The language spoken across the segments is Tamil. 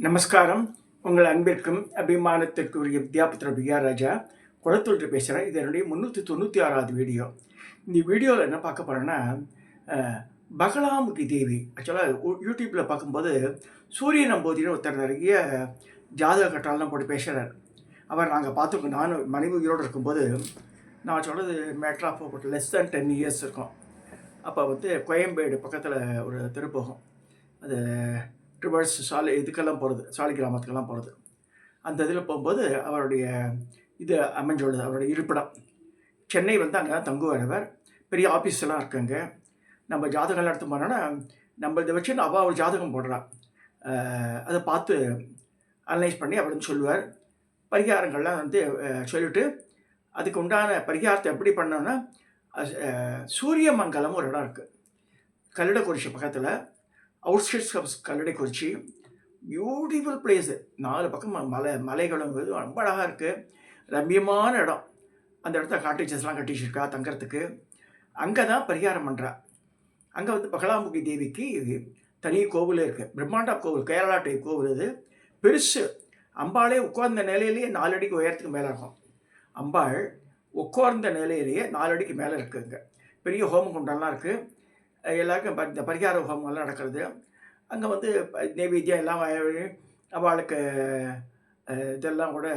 நமஸ்காரம். உங்கள் அன்பிற்கும் அபிமானத்திற்குரிய வித்யாபுத்திர பிஆர் ராஜா குளத்தூர் பேசுகிறேன். இது என்னுடைய 396வது வீடியோ. இந்த வீடியோவில் என்ன பார்க்க போகிறேன்னா, பகலாமுகி தேவி. ஆக்சுவலாக யூடியூப்பில் பார்க்கும்போது சூரிய நம்பூதிரின்னு ஒருத்தர் நிறைய ஜாதக கட்டாலாம் போட்டு பேசுகிறார். அவர் நாங்கள் பார்த்துருக்கோம். நானும் மனைவி உயிரோடு இருக்கும்போது, நான் சொல்கிறது matter of about less than 10 years இருக்கும். அப்போ கோயம்பேடு பக்கத்தில் ஒரு தெரு போகும். அது ரிவர்ஸ் இதுக்கெல்லாம் போகிறது, சாலிகிராமத்துக்கெல்லாம் போகிறது. அந்த இதில் போகும்போது அவருடைய இது அமைஞ்சுள்ளது, அவருடைய இருப்பிடம். சென்னை அங்கே தான் தங்குவார் அவர். பெரிய ஆஃபீஸ்லாம் இருக்குங்க. நம்ம ஜாதகம்லாம் எடுத்து போனோன்னா, நம்ம இதை வச்சு அவள் ஒரு ஜாதகம் போடுறான். அதை பார்த்து அனலைஸ் பண்ணி அவர் சொல்லுவார். பரிகாரங்கள்லாம் சொல்லிவிட்டு, அதுக்கு உண்டான பரிகாரத்தை எப்படி பண்ணோன்னா, சூரியமங்கலம் ஒரு இடம் இருக்குது கல்லடக்குறிச்சி பக்கத்தில், outskirts of Kalladaikurichi. Beautiful place. 4 பக்கம் மலைகளும் ரொம்ப அழகாக இருக்குது. ரம்யமான இடம். அந்த இடத்துல காட்டேஜஸ்லாம் கட்டி வச்சிருக்கா தங்கறதுக்கு. அங்கே தான் பரிகாரம் பண்ணுறா. அங்கே பகலாமுகி தேவிக்கு தனி கோவில் இருக்குது. பிரம்மாண்டா கோவில், கேரளா டைப் கோவில். இது பெருசு. அம்பாளே உட்கார்ந்த நிலையிலேயே 4 அடிக்கு உயரத்துக்கு மேலே இருக்கும். அம்பாள் உட்கார்ந்த நிலையிலேயே 4 அடிக்கு மேலே இருக்குங்க. பெரிய ஹோமகுண்டம்லாம் இருக்குது. எல்லாருக்கும் இந்த பரிகார ஹோமங்கள்லாம் நடக்கிறது. அங்கே நைவேத்தியம் எல்லாம் அவளுக்கு இதெல்லாம் கூட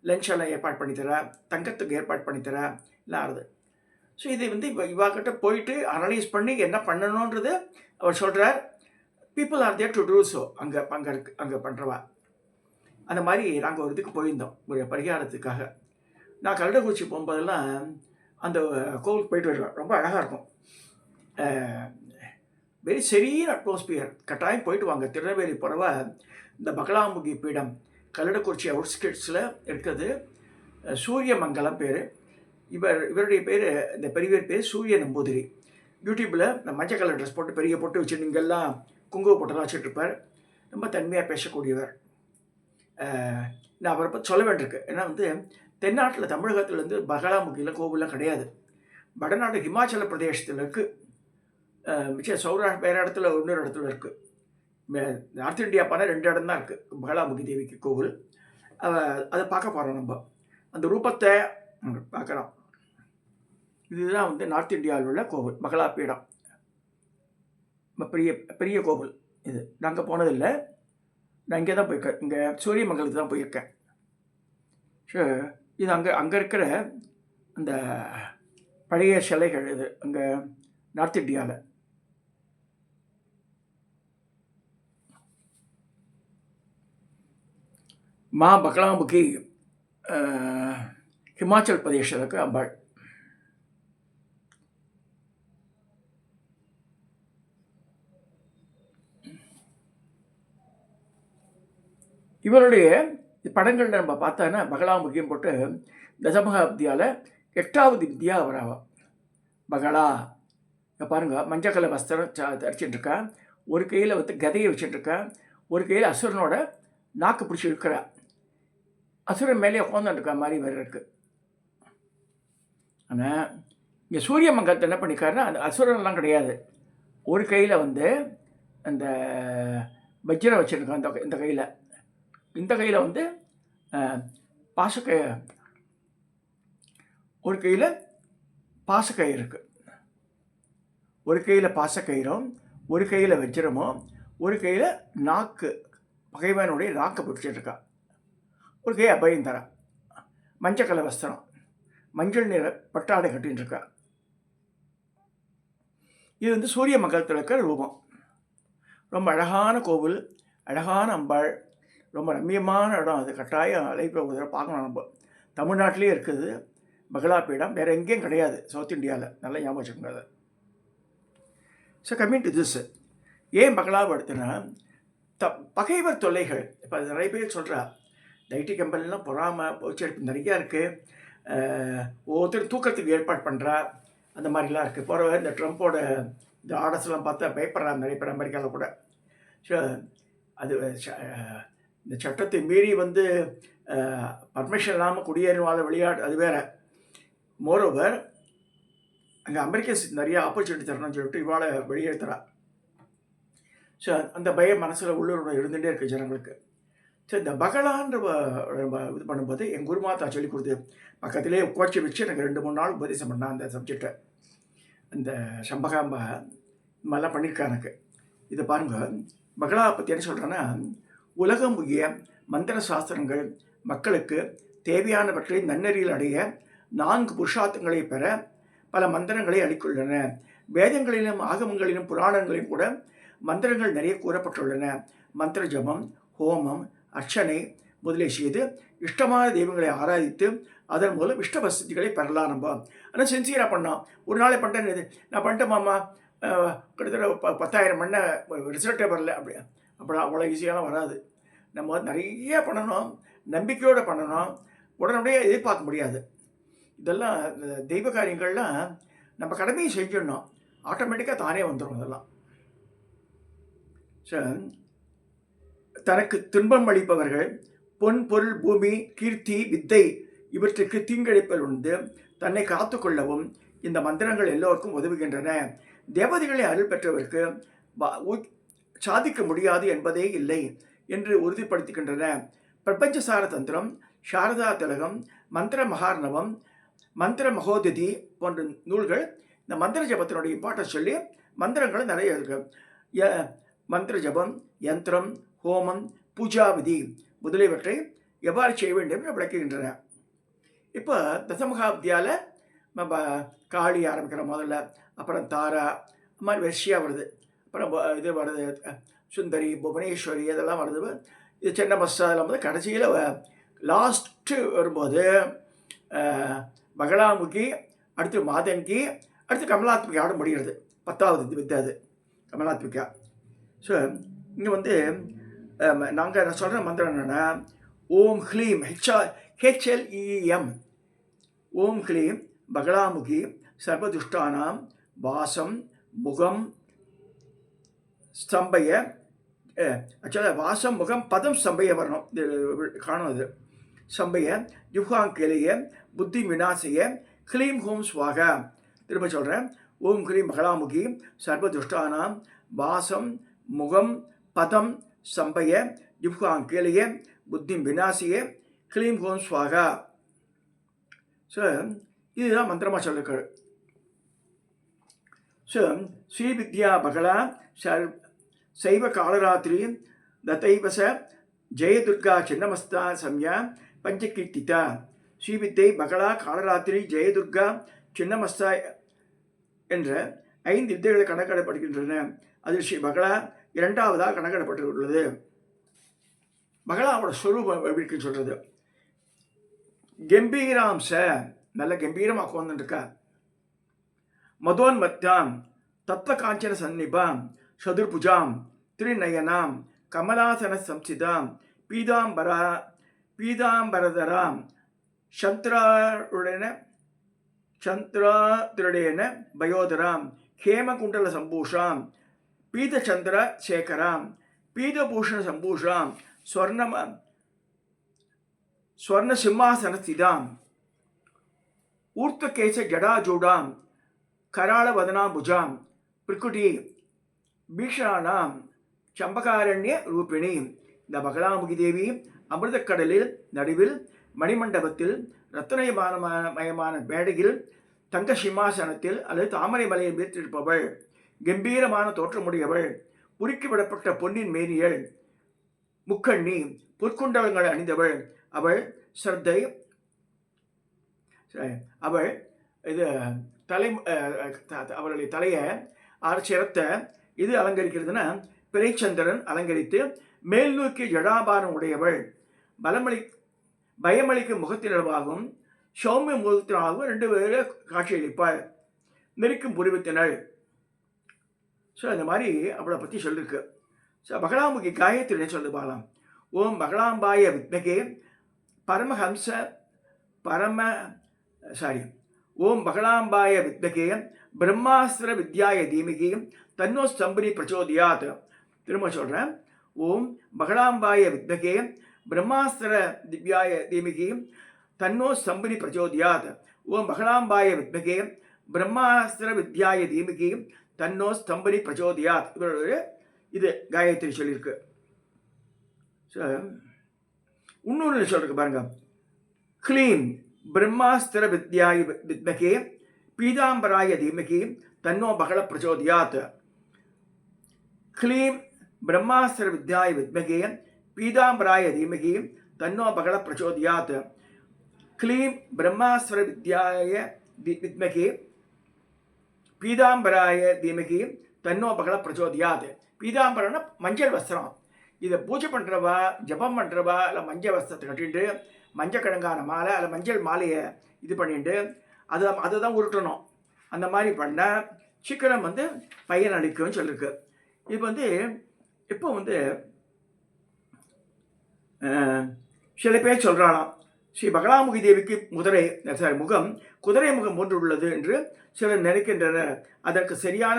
லஞ்ச் எல்லாம் ஏற்பாடு பண்ணித்தரா, தங்கத்துக்கு ஏற்பாடு பண்ணித்தரா எல்லாம் ஆகுது. ஸோ இது இப்போ இவாக்கிட்ட போயிட்டு அனலைஸ் பண்ணி என்ன பண்ணணுன்றது அவர் சொல்கிறார். People are there to do so. அங்கே பண்ணுறவா. அந்த மாதிரி நாங்கள் ஒரு இதுக்கு போயிருந்தோம், ஒரு பரிகாரத்துக்காக. நான் கல்லடக்குறிச்சி போகும்போதெல்லாம் அந்த கோவிலுக்கு போயிட்டு வருவேன். ரொம்ப அழகாக இருக்கும். Very serine atmosphere. கட்டாயம் போயிட்டு வாங்க. திருநெல்வேலி போகிறவ இந்த பகலாமுகி பீடம் கல்லடக்குறிச்சி அவுட்ஸ்கட்ஸில் இருக்குது. சூரியமங்கலம் பேர். இவருடைய பேர், இந்த பெரியவர் பேர் சூரிய நம்பூதிரி. யூடியூப்பில் இந்த மஞ்சள் கலர் ட்ரெஸ் போட்டு பெரிய பொட்டு வச்சுட்டு இங்கெல்லாம் குங்கும போட்டெல்லாம் வச்சுட்ருப்பார். ரொம்ப தன்மையாக பேசக்கூடியவர். நான் அவரை பற்றி சொல்ல வேண்டியிருக்கு. ஏன்னா தென்னாட்டில் தமிழகத்துலேருந்து பகலாமுகியில் கோவில்லாம் கிடையாது. வடநாடு ஹிமாச்சல பிரதேசத்தில் இருக்குது. மிச்சம் சௌராஷ்டிர வேறு இடத்துல இன்னொரு இடத்துல இருக்குது. நார்த் இந்தியா போனால் 2 இடம் தான் இருக்குது பகலாமுகி தேவிக்கு கோவில். அதை பார்க்க போகிறோம். நம்ம அந்த ரூபத்தை பார்க்குறோம். இதுதான் நார்த் இந்தியாவில் உள்ள கோவில், பகலாபீடம். பெரிய பெரிய கோவில் இது. நாங்கள் போனதில்லை. நான் இங்கே தான் போயிருக்கேன். இங்கே சூரியமங்கலத்துக்கு தான் போயிருக்கேன். ஸோ இது அங்கே இருக்கிற அந்த பழைய சிலைகள். இது அங்கே நார்த் இந்தியாவில். மா பகலாமுகி ஹிமாச்சல் பிரதேசத்துக்கு அம்பாள். இவருடைய படங்களில் நம்ம பார்த்தோன்னா பகலாமுகியும் போட்டு தசமகாப்தியால் 8வது வித்யா அவராவா. பகலா பாருங்கள், மஞ்சள் கலர் வஸ்திரம் தரிச்சிட்ருக்கா. ஒரு கையில் கதையை வச்சுட்டுருக்கா. ஒரு கையில் அசுரனோட நாக்கு பிடிச்சி இருக்கிறா. அசுரன் மேலே உட்காந்துருக்கா மாதிரி வேறு இருக்குது. ஆனால் இங்கே சூரியமங்கலத்தை என்ன பண்ணிக்காருன்னா, அந்த அசுரன்லாம் கிடையாது. ஒரு கையில் அந்த வஜ்ரம் வச்சுருக்கா. இந்த கையில் இந்த கையில் பாசக்கை, ஒரு கையில் பாசக்கயிறு இருக்குது. ஒரு கையில் பாசக்கயிறும், ஒரு கையில் வஜ்ரமும், ஒரு கையில் நாக்கு, பகைவனுடைய நாக்கை பிடிச்சிட்ருக்கா. ஒரு கை அபயம் தரா. மஞ்சள் கலர் வஸ்திரம், மஞ்சள் நிற பட்டாடை கட்டின்ட்டுருக்கா. இது சூரியமங்கலத்தில் இருக்கிற ரூபம். ரொம்ப அழகான கோவில், அழகான அம்பாள், ரொம்ப ரம்மியமான இடம். அது கட்டாயம் லைஃப்பில் ஒரு தடவை பார்க்கணும். நம்ம தமிழ்நாட்டிலே இருக்குது பகலாபீடம். வேறு எங்கேயும் கிடையாது சவுத் இந்தியாவில். நல்லா ஞாபகம் வச்சுக்கோங்க அதை. ஸோ கம்மிங் டு திஸ், ஏன் பகலாவை எடுத்துன்னா, பகைவர் தொல்லைகள். இப்போ அது நிறைய பேர் சொல்கிறா, இந்த ஐடி கம்பெனிலாம் பொறாமல் போச்செடுப்பு நிறையா இருக்குது. ஒவ்வொருத்தரும் தூக்கத்துக்கு ஏற்பாடு பண்ணுறா. அந்த மாதிரிலாம் இருக்குது. போகிற இந்த ட்ரம்ப்போட இந்த ஆர்டர்ஸ்லாம் பார்த்தா பயப்படுறா நிறைய பேர் அமெரிக்காவில் கூட. ஸோ அது இந்த சட்டத்தை மீறி பர்மிஷன் இல்லாமல் குடியேறுவாத விளையாட்டு, அது வேறு. மோரோவர் அங்கே அமெரிக்கன்ஸ் நிறைய ஆப்பர்ச்சுனிட்டி தரணும்னு சொல்லிட்டு இவாளை வெளியேற்றுறா. ஸோ அந்த பயம் மனசில் உள்ளூரோட இருந்துகிட்டே இருக்குது ஜனங்களுக்கு. ஸோ இந்த பகலான்ற இது பண்ணும்போது என் குருமாதா சொல்லிக் கொடுத்து பக்கத்திலே கோச்சி வச்சு எனக்கு 2-3 நாள் உபதேசம் பண்ணான் அந்த சப்ஜெக்டை. இந்த சம்பகாம்பா இது மாதிரிலாம் பண்ணியிருக்கா எனக்கு. இதை பாருங்கள், பகலா பற்றி என்ன சொல்கிறேன்னா, உலகம் உய மந்திர சாஸ்திரங்கள் மக்களுக்கு தேவையானவற்றை நன்னெறியில் அடைய 4 புருஷார்த்தங்களை பெற பல மந்திரங்களை அளித்துள்ளன. வேதங்களிலும் ஆகமங்களிலும் புராணங்களிலும் கூட மந்திரங்கள் நிறைய கூறப்பட்டுள்ளன. மந்திர ஜபம், ஹோமம், அர்ச்சனை முதலிய செய்து இஷ்டமான தெய்வங்களை ஆராதித்து அதன் மூலம் இஷ்ட வசதிகளை பெறலாம். நம்ம ஆனால் சின்சியராக பண்ணோம். ஒரு நாளை பண்ணிட்டேன், நான் பண்ணிட்டேன் மாமா, கிட்டத்தட்ட 10,000 பண்ண ரிசல்ட்டே வரல. அப்படி அவ்வளோ ஈஸியாலாம் வராது. நம்ம நிறைய பண்ணணும், நம்பிக்கையோடு பண்ணணும், உடனடியாக எதிர்பார்க்க முடியாது. இதெல்லாம் தெய்வ காரியங்கள்லாம் நம்ம கடமையை செஞ்சிடணும், ஆட்டோமேட்டிக்காக தானே வந்துடும். அதெல்லாம் தனக்கு துன்பம் அளிப்பவர்கள் பொன், பொருள், பூமி, கீர்த்தி, வித்தை இவற்றுக்கு தீங்கிழைப்பல் உண்டு தன்னை காத்து கொள்ளவும் இந்த மந்திரங்கள் எல்லோருக்கும் உதவுகின்றன. தேவதைகளை அருள் பெற்றவருக்கு சாதிக்க முடியாது என்பதே இல்லை என்று உறுதிப்படுத்துகின்றன. பிரபஞ்சசார தந்திரம், சாரதா திலகம், மந்திர மகார்ணவம், மந்திர மகோதிதி போன்ற நூல்கள் இந்த மந்திர ஜபத்தினுடைய இம்பார்ட்டன்ஸ் சொல்லி மந்திரங்கள் நிறைய இருக்கு. மந்திர ஜபம், யந்திரம், ஹோமம், பூஜாவிதி முதலியவற்றை எவ்வாறு செய்ய வேண்டும் என்று விளக்குகின்றன. இப்போ தசமகாப்தியால் நம்ம காளி ஆரம்பிக்கிற முதல்ல, அப்புறம் தாரா, அது மாதிரி வரிசையாக வருது. அப்புறம் இது வருது, சுந்தரி, புவனேஸ்வரி, இதெல்லாம் வருது. இது சின்ன பஸ்ஸா எல்லாம் வந்து கடைசியில் லாஸ்ட்டு வரும்போது பகலாமுகி, அடுத்து மாதங்கி, அடுத்து கமலாத்மிகாவோட முடிகிறது. 10வது வித்தை அது கமலாத்மிகா. ஸோ இங்கே வந்து நாங்கள் சொல்கிற மந்திரம் என்னென்னா, ஓம் ஹ்லீம் HLEM ஓம் ஹ்லீம் பகலாமுகி சர்வதுஷ்டானாம் வாசம் முகம் ஸ்தம்பய, ஆக்சுவலாக வாசம் முகம் பதம் ஸ்தம்பய வரணும், இது காணும். அது ஸ்தம்பய ஜுஹாங்கிலேய புத்தி விநாசைய ஹ்லீம் ஹோம் ஸ்வாகா. திரும்ப சொல்கிறேன், ஓம் ஹ்லீம் பகலாமுகி சர்வதுஷ்டானாம் வாசம் முகம் பதம் ஸ்தம்பய ஜுஹாங்கிலேய புத்தி விநாசிய ஹ்லீம் ஹோம் ஸ்வாகா. ஸோ இதுதான் மந்திரமாக சொல்லிருக்காரு. ஸோ ஸ்ரீவித்யா பகலா சைவ காலராத்திரி தத்தைவச ஜெயதுர்கா சின்னமஸ்தா சம்யா பஞ்சகீர்த்திதா. ஸ்ரீவித்தை பகலா காலராத்திரி ஜெயதுர்கா சின்னமஸ்தா என்ற 5 வித்தைகளை கணக்கிடப்படுகின்றன. அதில் ஸ்ரீ பகலா 2வதாக கணக்கிடப்பட்டுள்ளது. பகலாவோட ஸ்வரூபம் எப்படி இருக்குன்னு சொல்கிறது, கம்பீராம்ச, நல்ல கம்பீரமாக உட்காந்துருக்கா. மதோன்மத்தாம் தத்வ காஞ்சன சந்நிபாம் சதுர்புஜாம் திரிநயனாம் கமலாசன சம்சிதாம் பீதாம்பரதராம் சந்திராதுடேன பயோதராம் ஹேமகுண்டல சம்பூஷாம் பீதச்சந்திர சேகராம் பீதபூஷண சம்பூஷாம் ஸ்வர்ண சிம்மாசனஸ்திதாம் ஊர்த்வகேச ஜடாஜூடாம் கராளவதனாபுஜாம் பிரிக்குட்டி பீஷானாம் சம்பகாரண்ய ரூபிணி. இந்த பகலாமுகி தேவி அமிர்தக்கடலில் நடுவில் மணிமண்டபத்தில் ரத்தனமயமான மேடையில் தங்க சிம்மாசனத்தில் அல்லது தாமரை மலையில் வீற்றிருப்பவள். கம்பீரமான தோற்றமுடையவள், உருக்கிவிடப்பட்ட பொன்னின் மேனியள், முக்கண்ணி, பொற்குண்டலங்கள் அணிந்தவள். அவள் ஸ்ரத்தை, அவள் இது தலை, அவளுடைய தலையை சிரத்தை இது அலங்கரிக்கிறதுனா பிறைச்சந்திரன் அலங்கரித்து மேல் நோக்கிய ஜடாபாரம் உடையவள். பயமளிக்கும் முகத்தினவாகவும் சௌமிய முகத்தினாகவும் 2 பேரை காட்சியளிப்பாள். நெருக்கும் புரிவத்தினள். ஸோ இந்த மாதிரி அவளை பற்றி சொல்லியிருக்கு. ஸோ பகலாமுகி காயத்ரி சொல்லி பார்க்கலாம். ஓம் பகலாம்பாய வித்மகே ஓம் பகலாம்பாய வித்மகே பிரம்மாஸ்திர வித்யாய தீமிகி தன்னோ ஸ்தம்பனி பிரச்சோதியாத். திரும்ப சொல்கிறேன், ஓம் பகலாம்பாய வித்மகே பிரம்மாஸ்திர திவ்யாய தீமிகி தன்னோ ஸ்தம்பனி பிரச்சோதியாத். ஓம் பகலாம்பாய வித்மகே பிரம்மாஸ்திர வித்யாய தீமிகி தன்னோ ஸ்தம்பனி பிரச்சோதியாத். இவரோட இது காயத்ரி சொல்லியிருக்கு. ஸோ இன்னொன்று சொல்றதுக்கு பாருங்க. க்ளீம் பிரம்மாஸ்திர வித்யாய வித்மகே பீதாம்பராய தீமகி தன்னோ பகல பிரச்சோதயாத். க்ளீம் பிரம்மாஸ்திர வித்யாய வித்மகே பீதாம்பராய தீமகி தன்னோ பகல பிரச்சோதயாத். க்ளீம் பிரம்மாஸ்திர வித்யாய வித்மகே பீதாம்பராய தீமகி தன்னோ பகல பிரச்சோதயாத். பீதாம்பரம்னா மஞ்சள் வஸ்திரம். இதை பூஜை பண்ணுறவா, ஜபம் பண்ணுறவா, இல்லை மஞ்சள் வஸ்திரத்தை கட்டிட்டு மஞ்சள் கிழங்கான மாலை அல்ல மஞ்சள் மாலையை இது பண்ணிட்டு அதை தான் உருட்டணும். அந்த மாதிரி பண்ணால் சீக்கிரம் வந்து பையன் அளிக்கும்னு சொல்லியிருக்கு. இப்போ வந்து இப்போ வந்து சில பேர் சொல்கிறானாம், ஸ்ரீ பகலாமுகி தேவிக்கு முகம் குதிரை முகம் போன்று உள்ளது என்று சிலர் நினைக்கின்றனர். அதற்கு சரியான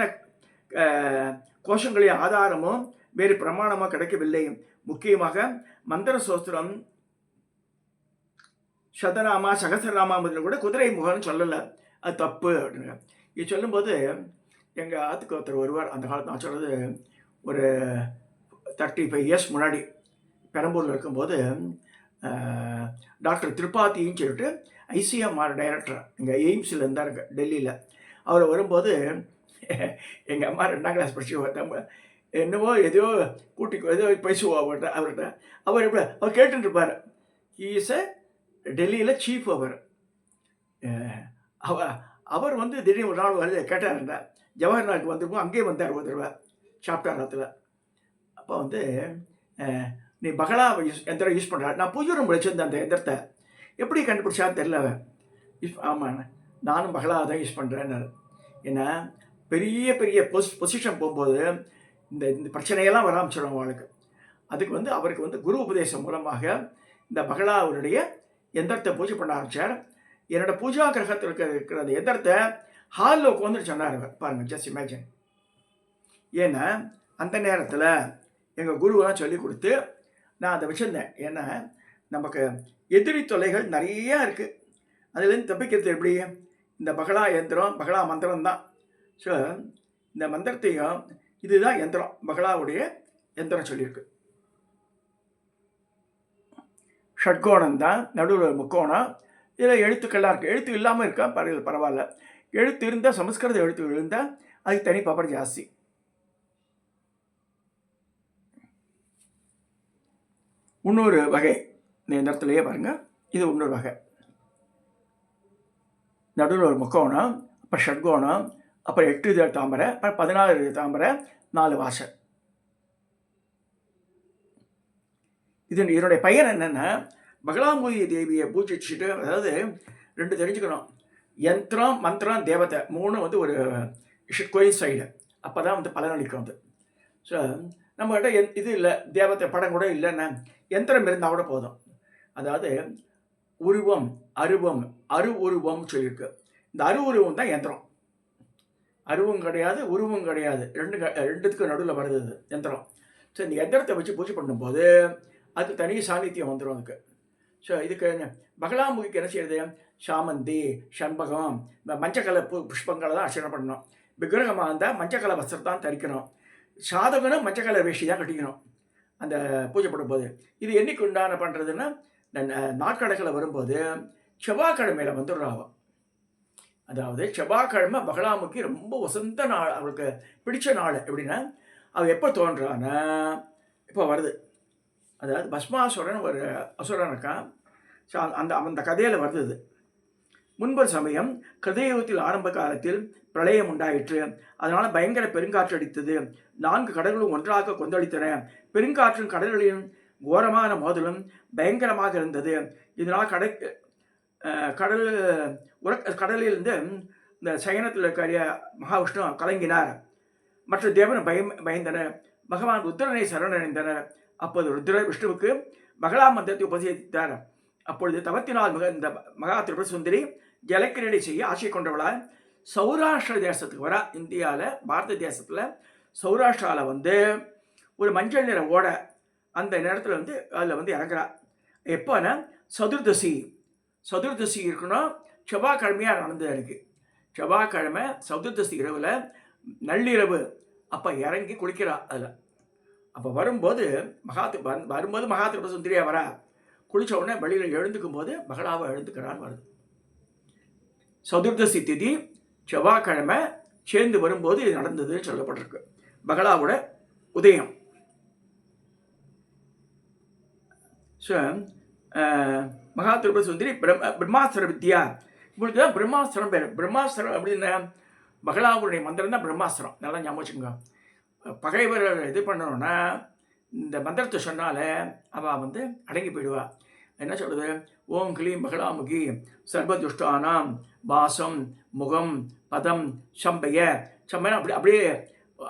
கோஷங்களின் ஆதாரமோ வேறு பிரமாணமோ கிடைக்கவில்லை. முக்கியமாக மந்திர சோஸ்திரம், சதநாமா, சகசரநாமா முதல்ல கூட குதிரை முகம்னு சொல்லலை. அது தப்பு அப்படின்னு இது சொல்லும்போது எங்கள் ஆத்துக்கு ஒருத்தர் வருவார். அந்த காலத்து நான் சொல்கிறது ஒரு 35 இயர்ஸ் முன்னாடி பெரம்பூரில் இருக்கும்போது டாக்டர் திரிபாதின்னு சொல்லிட்டு ஐசிஎம்ஆர் டைரக்டர் இங்கே எய்ம்ஸில் இருந்தார் டெல்லியில். அவர் வரும்போது எங்கள் அம்மா 2ஆம் கிளாஸ் படிச்சு என்னவோ ஏதோ ஏதோ பேசுவோம் அவர்கிட்ட. அவர் எப்படி அவர் கேட்டுருப்பார். இஸ் டெல்லியில் சீஃப். அவர் வந்து திடீர்னு ஒரு நாள் வந்து கேட்டாருண்டா, ஜவஹர்லாலுக்கு வந்திருப்போம், அங்கேயே வந்தார் ஒரு தடவை சாப்பிட்டாரத்தில். அப்போ வந்து நீ பகலா எந்திரம் யூஸ் பண்ணுற, நான் பூஜை ரூம் வச்சுருந்தேன் அந்த எந்திரத்தை, எப்படி கண்டுபிடிச்சான்னு தெரியல அவன். ஆமாம், நானும் பகலா தான் யூஸ் பண்ணுறேன்னு. ஏன்னா பெரிய பெரிய பொசிஷன் போகும்போது இந்த பிரச்சனையெல்லாம் வர ஆரம்பிச்சிடும் அவளுக்கு. அதுக்கு வந்து அவருக்கு வந்து குரு உபதேசம் மூலமாக இந்த பகலாவுடைய எந்திரத்தை பூஜை பண்ண ஆரம்பித்தார். என்னோடய பூஜா கிரகத்தில் இருக்கிற அந்த எந்திரத்தை ஹாலில் உட்காந்துட்டு சொன்னார் அவர். பாருங்கள், ஜஸ்ட் இமேஜின். ஏன்னா அந்த நேரத்தில் எங்கள் குருவெல்லாம் சொல்லி கொடுத்து நான் அதை வச்சுருந்தேன். ஏன்னா நமக்கு எதிரி தொல்லைகள் நிறையா இருக்குது. அதுலேருந்து தப்பிக்கிறது எப்படி? இந்த பகலா யந்திரம், பகலா மந்திரம் தான். ஸோ இந்த மந்திரத்தையும் இதுதான் யந்திரம், பகலாவுடைய யந்திரம் சொல்லியிருக்கு. ஷட்கோணம் தான், நடுவில் முக்கோணம். இதில் எழுத்துக்கள்லாம் இருக்குது. எழுத்து இல்லாமல் இருக்கா பரவாயில்ல. எழுத்து இருந்தால், சமஸ்கிருத எழுத்து இருந்தால் அதுக்கு தனி பவர் ஜாஸ்தி. இன்னொரு வகை இந்த யந்திரத்துலேயே பாருங்கள், இது இன்னொரு வகை. நடுவில் ஒரு முக்கோணம், அப்புறம் ஷட்கோணம், அப்புறம் 8 இதழ் தாமரை, அப்புறம் 14 இதழ் தாமரை, 4 வாசல். இதனுடைய பயன் என்னென்னா, பகலாமுகி தேவியை பூஜிச்சுட்டு, அதாவது 2 தெரிஞ்சுக்கணும், யந்திரம், மந்திரம், தேவதை 3 வந்து ஒரு கோயின்சைடு. அப்போ தான் வந்து பலனளிக்கும் அது. ஸோ நம்மகிட்ட இது இல்லை, தேவதை படம் கூட இல்லைன்னா யந்திரம் இருந்தால் கூட போதும். அதாவது உருவம், அருவம், உருவம் சொல்லியிருக்கு. இந்த உருவம் தான் யந்திரம். அருவும் கிடையாது, உருவம் கிடையாது, ரெண்டுத்துக்கும் நடுவில் வருது இது யந்திரம். ஸோ இந்த யந்திரத்தை வச்சு பூஜை பண்ணும்போது அது தனி சாநித்தியம் வந்துடும் அதுக்கு. ஸோ இதுக்கு பகலாமுகிக்கு என்ன செய்யறது? சாமந்தி, சண்பகம், இந்த மஞ்சக்கலை புஷ்பங்களை தான் அர்ச்சனை பண்ணணும். விக்கிரகமாக இருந்தால் மஞ்சக்கலை வஸ்திரத்தான் தரிக்கணும். சாதகனும் மஞ்சக்கலை வேஷ்டி தான் கட்டிக்கணும் அந்த பூஜை பண்ணும்போது. இது என்னைக்கு உண்டான பண்ணுறதுன்னா, நாட்கணக்கில் வரும்போது செவ்வாய்க்கிழமையில் வந்துடுறாவும். அதாவது செவ்வாய்க்கிழமை பகலாமுகி ரொம்ப வசந்த நாள், அவளுக்கு பிடிச்ச நாள். எப்படின்னா, அவள் எப்போ தோன்றான்னா இப்போ வருது. அதாவது பஸ்மாசுரன் ஒரு அசுரன் இருக்கான். ஸோ அந்த கதையில் வருது. முன்பொரு சமயம் கிருதயுகத்தில் ஆரம்ப காலத்தில் பிரளயம் உண்டாயிற்று. அதனால் பயங்கர பெருங்காற்று அடித்தது. 4 கடல்களும் ஒன்றாக கொந்தளித்தன. பெருங்காற்றும் கடல்களின் கோரமான மோதலும் பயங்கரமாக இருந்தது. இதனால் கடலிலிருந்து இந்த சயனத்தில் இருக்கிற மகாவிஷ்ணு கலங்கினார். மற்ற தேவன் பயந்தனர். பகவான் ருத்ரனை சரணடைந்தனர். அப்போது ருத்ரர் விஷ்ணுவுக்கு பகலா மந்திரத்தை உபதேசித்தார். அப்பொழுது தவத்தினால் இந்த மகா திரிபுர சுந்தரி ஜலக்கிரீடை செய்ய ஆசை கொண்டவளால் சௌராஷ்டிர தேசத்துக்கு வர, இந்தியாவில் பாரத தேசத்தில் சௌராஷ்டிராவில் வந்து ஒரு மஞ்சள் நிற ஓடை, அந்த நேரத்தில் வந்து அதில் வந்து இறங்குறா. எப்போனா சதுர்தசி இருக்கணும். செவ்வாய்க்கிழமையாக நடந்தது எனக்கு. செவ்வாய்க்கிழமை சதுர்தசி இரவில் நள்ளிரவு அப்போ இறங்கி குளிக்கிறா. அதில் அப்போ வரும்போது மகா திரிபுர சுந்தரியாக வரா. குளித்த உடனே வெளியில் எழுந்துக்கும் போது பகலாவை எழுந்துக்கிறான்னு வருது. சதுர்தசி திதி செவ்வாய்க்கிழமை சேர்ந்து வரும்போது இது நடந்ததுன்னு சொல்லப்பட்டிருக்கு. பகலாவோட உதயம். ஸோ மகா திரிபுர சுந்தரி பிரம்மாஸ்திர வித்யா, இவங்களுக்கு தான் பிரம்மாஸ்திரம் பேர். பிரம்மாஸ்திரம் அப்படின்னு பகலாவுடைய மந்திரம் தான் பிரம்மாஸ்திரம். நல்லா ஞாபகம் வச்சுக்கோங்க. பகைவரை இது பண்ணணும்னா இந்த மந்திரத்தை சொன்னால அவள் அடங்கி போயிடுவா. என்ன சொல்கிறது? ஓம் கிளீம் பகலாமுகி சர்வதுஷ்டானாம் வாசம் முகம் பதம் சம்பைய சம்பையா அப்படியே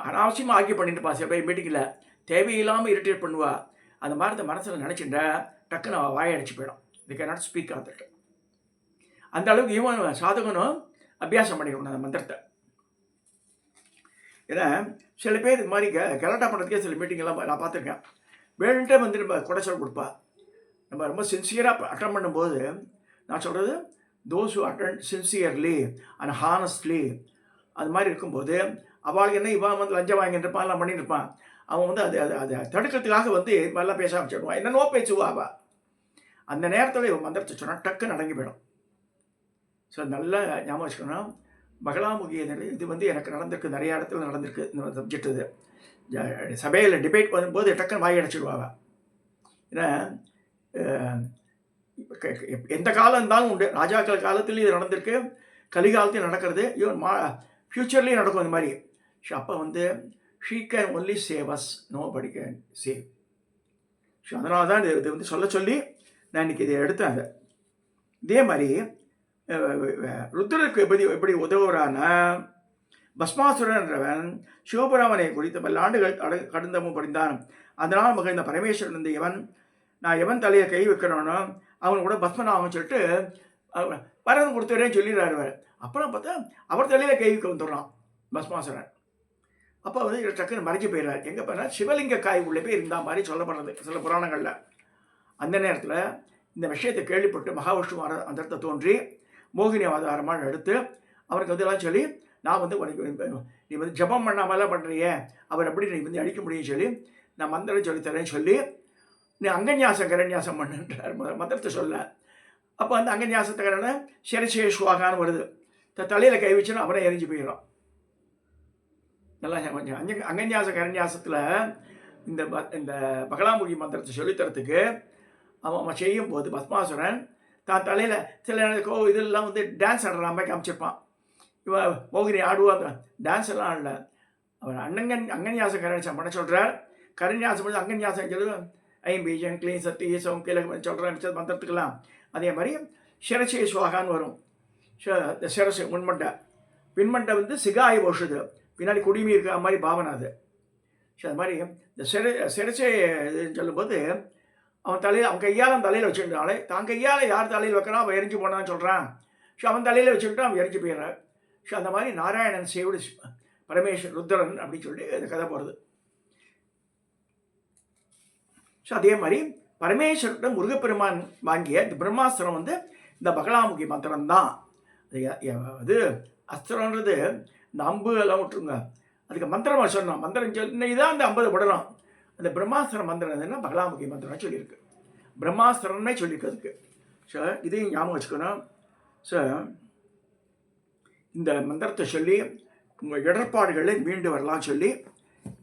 அனாவசியமாக ஆக்கி பண்ணிட்டு பாசி. அப்படியே மீட்டிங்கில் தேவையில்லாமல் இரிட்டேட் பண்ணுவா. அந்த மாதிரி மனசில் நினச்சிட்டா டக்குன்னு அவள் வாயடிச்சு போயிடும். தி கேன் நாட் ஸ்பீக் ஆகிட்டு. அந்த அளவுக்கு இவன் சாதகனும் அபியாசம் பண்ணிக்கணும் அந்த மந்திரத்தை. ஏன்னா சில பேர் இது மாதிரி கலாட்டா பண்ணுறதுக்கே சில மீட்டிங்கெல்லாம் நான் பார்த்துருக்கேன். வேணுன்ட்டே நம்ம குடைச்சல் கொடுப்பா. நம்ம ரொம்ப சின்சியராக அட்டன் பண்ணும்போது நான் சொல்கிறது those who attend sincerely and honestly அது மாதிரி இருக்கும்போது அவளுக்கு என்ன இவன் லஞ்சம் வாங்கிட்டுருப்பான் எல்லாம் பண்ணிட்டு இருப்பான். அவன் அதை அதை தடுக்கிறதுக்காக மாதிரிலாம் பேச ஆரம்பிச்சிடுவான். என்னென்னவோ பேசுவா அவள். அந்த நேரத்தில் இவன் மந்திரத்தை சொன்னால் டக்குன்னு அடங்கி போயிடும். ஸோ நல்லா ஞாபகம் வச்சுக்கணும். பகலாமுகி இது எனக்கு நடந்திருக்கு, நிறைய இடத்துல நடந்திருக்கு. இந்த சப்ஜெக்ட் இது சபையில் டிபேட் பண்ணும்போது டக்குன்னு வாய் அடைச்சிடுவாங்க. ஏன்னா எந்த காலம் இருந்தாலும் உண்டு. ராஜாக்கள் காலத்துலேயும் இது நடந்திருக்கு, கலிகாலத்தையும் நடக்கிறது, ஈவன் ஃப்யூச்சர்லேயும் நடக்கும் இந்த மாதிரி. ஸோ அப்போ she can only save us, nobody can save. So அதனால தான் இது சொல்ல சொல்லி நான் இன்றைக்கி இதை எடுத்தேன். இதே மாதிரி ருத்ரருக்கு எப்படி உதவுறான்னா, பஸ்மாசுரன்றவன் சிவபுராமனை குறித்த பல்லாண்டுகள் கடந்தமும் படிந்தான். அதனால் மகிழ்ந்த பரமேஸ்வரன் இவன் நான் எவன் தலையை கை வைக்கிறவனோ அவனை கூட பஸ்மநாமம் சொல்லிட்டு பரதம் கொடுத்துறேன்னு சொல்லிடுறாரு. அப்புறம் பார்த்தா அவர் தலையில் கை வைக்க வந்துடுறான் பஸ்மாசுரன். அப்போ டக்குன்னு மறைஞ்சு போயிடுறாரு. எங்கே போனால் சிவலிங்க காய் உள்ளே போய் இருந்தால் மாதிரி சொல்லப்படுறது சில புராணங்களில். அந்த நேரத்தில் இந்த விஷயத்தை கேள்விப்பட்டு மகாவிஷ்ணு அந்த இடத்த தோன்றி மோகினி அவதாரமாக எடுத்து அவருக்கு இதெல்லாம் சொல்லி நான் உனக்கு நீ ஜபம் பண்ணாமலாம் பண்ணுறிய, அவர் எப்படி நீ அடிக்க முடியும்னு சொல்லி நான் மந்திரம் சொல்லித்தரேன்னு சொல்லி நீ அங்கன்யாசம் கரன்யாசம் பண்ணுன்றார். மந்திரத்தை சொல்ல. அப்போ அங்கன்யாசத்தை கரண சிரசேஷ்வாகான்னு வருது. தலையில் கை வச்சுன்னா அவரை எரிஞ்சு போயிடும். நல்லா கொஞ்சம் அங்கன்யாச கரன்யாசத்தில் இந்த பகலாமுகி மந்திரத்தை சொல்லித்தரத்துக்கு அவன் செய்யும்போது பஸ்மாசுரன் தான் தலையில் சில இதெல்லாம் டான்ஸ் ஆடுற மாதிரி காமிச்சிருப்பான். இவன் மோகினி ஆடுவாங்க, டான்ஸ் எல்லாம் ஆடல. அவர் அங்கன்யாச கரன்யாசம் பண்ண சொல்கிறார். கரன்யாசம் பண்ணி அங்கன்யாசம் சொல்லி ஐம்பீஜம் கிளீன் சக்தி ஈசம் கீழே சொல்கிறேன் மந்திரத்துக்கெல்லாம். அதே மாதிரி சிரசே சுவாகான்னு வரும். சிரசு முன்மண்டை, பின்மண்டை சிகாய போஷுது, பின்னாடி குடிமி இருக்கிற மாதிரி பாவனை அது. ஸோ அது மாதிரி இந்த சிரசே இதுன்னு சொல்லும்போது அவன் தலையில் அவன் கையால் தலையில் வச்சுருந்தாலே தான் கையால் யார் தலையில் வைக்கிறான் அவன் எரிஞ்சு போனான்னு சொல்கிறான். ஸோ அவன் தலையில் வச்சுக்கிட்டு அவன் எரிஞ்சு போயிடுறான். ஸோ அந்த மாதிரி நாராயணன் சேவுடு பரமேஸ்வரன் ருத்ரன் அப்படின்னு சொல்லி அந்த கதை போகிறது. ஸோ அதே மாதிரி பரமேஸ்வரர்கிட்ட முருகப்பெருமான் வாங்கிய இந்த பிரம்மாஸ்திரம் இந்த பகலாமுகி மந்திரம் தான். அது அஸ்திரன்றது இந்த அம்பு எல்லாம் விட்டுருங்க, அதுக்கு மந்திரமாக சொன்னோம். மந்திரம் சொல்லி தான் அந்த 50 படலாம். அந்த பிரம்மாஸ்திர மந்திரம் எதுன்னா பகலாமுகி மந்திரம் சொல்லியிருக்கு. பிரம்மாஸ்திரமே சொல்லியிருக்கிறதுக்கு. ஸோ இதையும் ஞாபகம் வச்சுக்கணும். ஸோ இந்த மந்திரத்தை சொல்லி உங்கள் இடர்பாடுகளை மீண்டு வரலாம் சொல்லி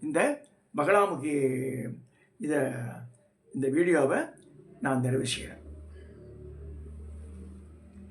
இந்த பகலாமுகி இந்த வீடியோவை நான் நிறைவு செய்கிறேன்.